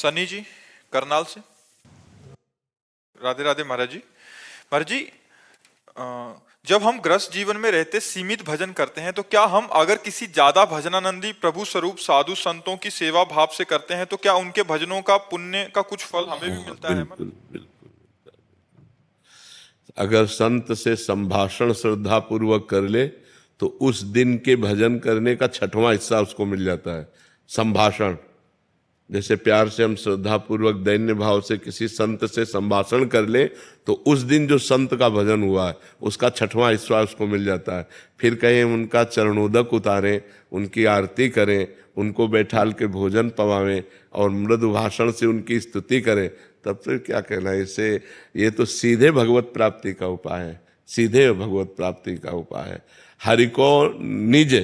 सनी जी, करनाल से। राधे राधे महाराज जी। महाराज जी, जब हम ग्रस्त जीवन में रहते सीमित भजन करते हैं, तो क्या हम अगर किसी ज्यादा भजनानंदी प्रभु स्वरूप साधु संतों की सेवा भाव से करते हैं, तो क्या उनके भजनों का पुण्य का कुछ फल हमें भी मिलता है? बिल्कुल बिल्कुल। अगर संत से संभाषण श्रद्धा पूर्वक कर ले तो उस दिन के भजन करने का 6वां हिस्सा उसको मिल जाता है। संभाषण, जैसे प्यार से हम श्रद्धा पूर्वक दैन्य भाव से किसी संत से संभाषण कर ले तो उस दिन जो संत का भजन हुआ है उसका 6वां हिस्सा उसको मिल जाता है। फिर कहें उनका चरणोदक उतारें, उनकी आरती करें, उनको बैठाल के भोजन पवावें और मृदु भाषण से उनकी स्तुति करें, तब फिर क्या कहना है इसे। ये तो सीधे भगवत प्राप्ति का उपाय है, सीधे भगवत प्राप्ति का उपाय है। हरि को निज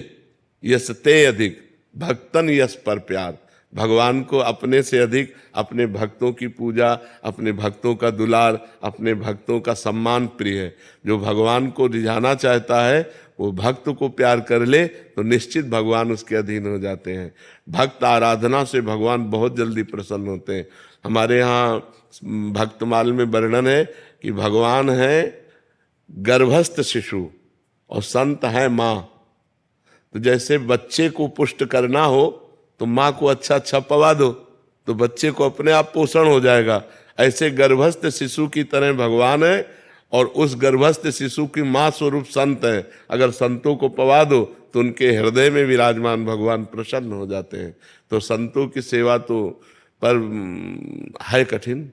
यस ते अधिक भक्तन यस पर प्यार। भगवान को अपने से अधिक अपने भक्तों की पूजा, अपने भक्तों का दुलार, अपने भक्तों का सम्मान प्रिय है। जो भगवान को रिझाना चाहता है वो भक्त को प्यार कर ले तो निश्चित भगवान उसके अधीन हो जाते हैं। भक्त आराधना से भगवान बहुत जल्दी प्रसन्न होते हैं। हमारे यहाँ भक्तमाल में वर्णन है कि भगवान है गर्भस्थ शिशु और संत है माँ। तो जैसे बच्चे को पुष्ट करना हो तो माँ को अच्छा अच्छा पवा दो तो बच्चे को अपने आप पोषण हो जाएगा। ऐसे गर्भस्थ शिशु की तरह भगवान है और उस गर्भस्थ शिशु की माँ स्वरूप संत है। अगर संतों को पवा दो तो उनके हृदय में विराजमान भगवान प्रसन्न हो जाते हैं। तो संतों की सेवा तो पर है कठिन,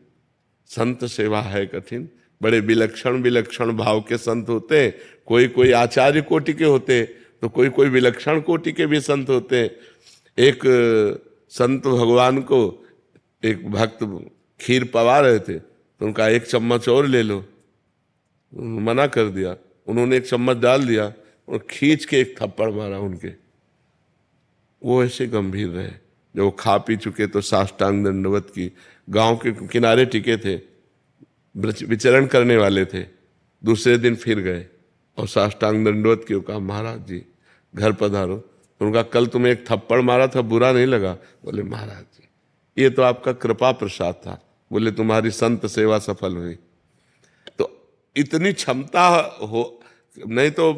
संत सेवा है कठिन। बड़े विलक्षण विलक्षण भाव के संत होते हैं। कोई कोई आचार्य कोटि के होते, तो कोई कोई विलक्षण कोटि के भी संत होते हैं। एक संत भगवान को एक भक्त खीर पवा रहे थे तो उनका 1 चम्मच और ले लो, मना कर दिया। उन्होंने 1 चम्मच डाल दिया और खींच के एक थप्पड़ मारा उनके। वो ऐसे गंभीर रहे। जब वो खा पी चुके तो साष्टांग दंडवत की, गांव के किनारे टिके थे, विचरण करने वाले थे। दूसरे दिन फिर गए और साष्टांग दंडवत की, कहा महाराज जी घर पधारो। उनका कल तुम्हें एक थप्पड़ मारा था, बुरा नहीं लगा? बोले महाराज जी ये तो आपका कृपा प्रसाद था। बोले तुम्हारी संत सेवा सफल हुई। तो इतनी क्षमता हो, नहीं तो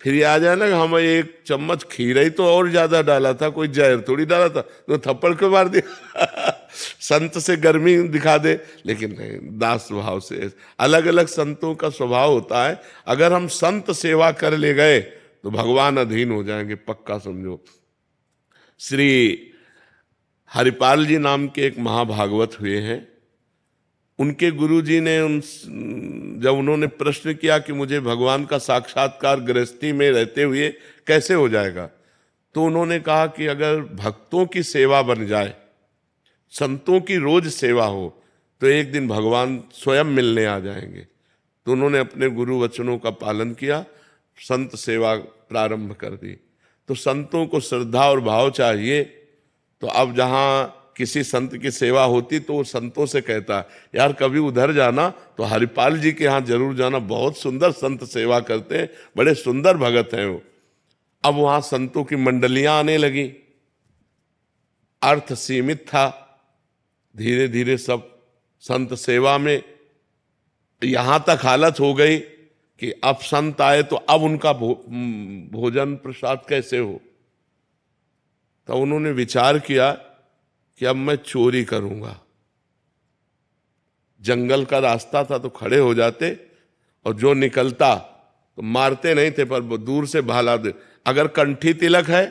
फिर ये आ जाए ना हम 1 चम्मच खीर ही तो और ज्यादा डाला था, कोई जहर थोड़ी डाला था, तो थप्पड़ क्यों मार दिया। संत से गर्मी दिखा दे, लेकिन नहीं, दास स्वभाव से। अलग अलग संतों का स्वभाव होता है। अगर हम संत सेवा कर ले गए तो भगवान अधीन हो जाएंगे, पक्का समझो। श्री हरिपाल जी नाम के एक महाभागवत हुए हैं। उनके गुरुजी ने जब उन्होंने प्रश्न किया कि मुझे भगवान का साक्षात्कार गृहस्थी में रहते हुए कैसे हो जाएगा, तो उन्होंने कहा कि अगर भक्तों की सेवा बन जाए, संतों की रोज सेवा हो, तो एक दिन भगवान स्वयं मिलने आ जाएंगे। तो उन्होंने अपने गुरु वचनों का पालन किया, संत सेवा प्रारंभ कर दी। तो संतों को श्रद्धा और भाव चाहिए। तो अब जहां किसी संत की सेवा होती तो वो संतों से कहता यार कभी उधर जाना तो हरिपाल जी के यहाँ जरूर जाना, बहुत सुंदर संत सेवा करते हैं, बड़े सुंदर भगत हैं वो। अब वहां संतों की मंडलियां आने लगी। अर्थ सीमित था, धीरे धीरे सब संत सेवा में। यहां तक हालत हो गई कि अब संत आए तो अब उनका भोजन प्रसाद कैसे हो। तो उन्होंने विचार किया कि अब मैं चोरी करूंगा। जंगल का रास्ता था तो खड़े हो जाते और जो निकलता तो मारते नहीं थे पर दूर से भाला दे। अगर कंठी तिलक है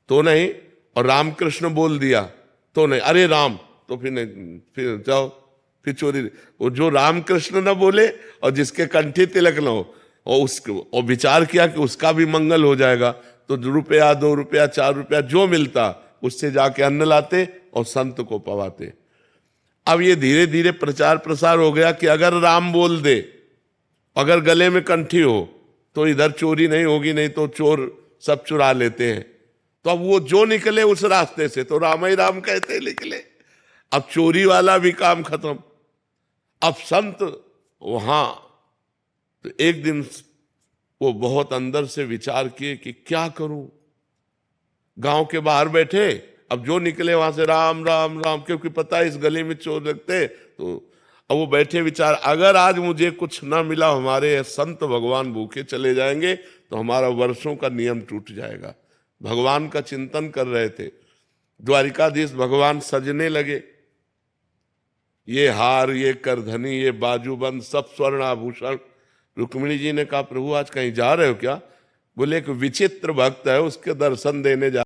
तो नहीं, और रामकृष्ण बोल दिया तो नहीं, अरे राम, तो फिर नहीं, फिर जाओ, फिर चोरी। वो जो रामकृष्ण न बोले और जिसके कंठी तिलक न हो, और विचार किया कि उसका भी मंगल हो जाएगा। तो ₹1, ₹2, ₹4 जो मिलता उससे जाके अन्न लाते और संत को पवाते। अब ये धीरे धीरे प्रचार प्रसार हो गया कि अगर राम बोल दे, अगर गले में कंठी हो तो इधर चोरी नहीं होगी, नहीं तो चोर सब चुरा लेते हैं। तो अब वो जो निकले उस रास्ते से तो राम ही राम कहते निकले। अब चोरी वाला भी काम खत्म। अब संत वहां, तो एक दिन वो बहुत अंदर से विचार किए कि क्या करूं। गांव के बाहर बैठे अब जो निकले वहां से राम राम राम, क्योंकि पता है इस गली में चोर लगते, तो अब वो बैठे विचार, अगर आज मुझे कुछ ना मिला, हमारे संत भगवान भूखे चले जाएंगे तो हमारा वर्षों का नियम टूट जाएगा। भगवान का चिंतन कर रहे थे। द्वारिकाधीश भगवान सजने लगे, ये हार, ये करधनी, ये बाजूबंद, सब स्वर्ण आभूषण। रुक्मिणी जी ने कहा प्रभु आज कहीं जा रहे हो क्या? बोले एक विचित्र भक्त है, उसके दर्शन देने जा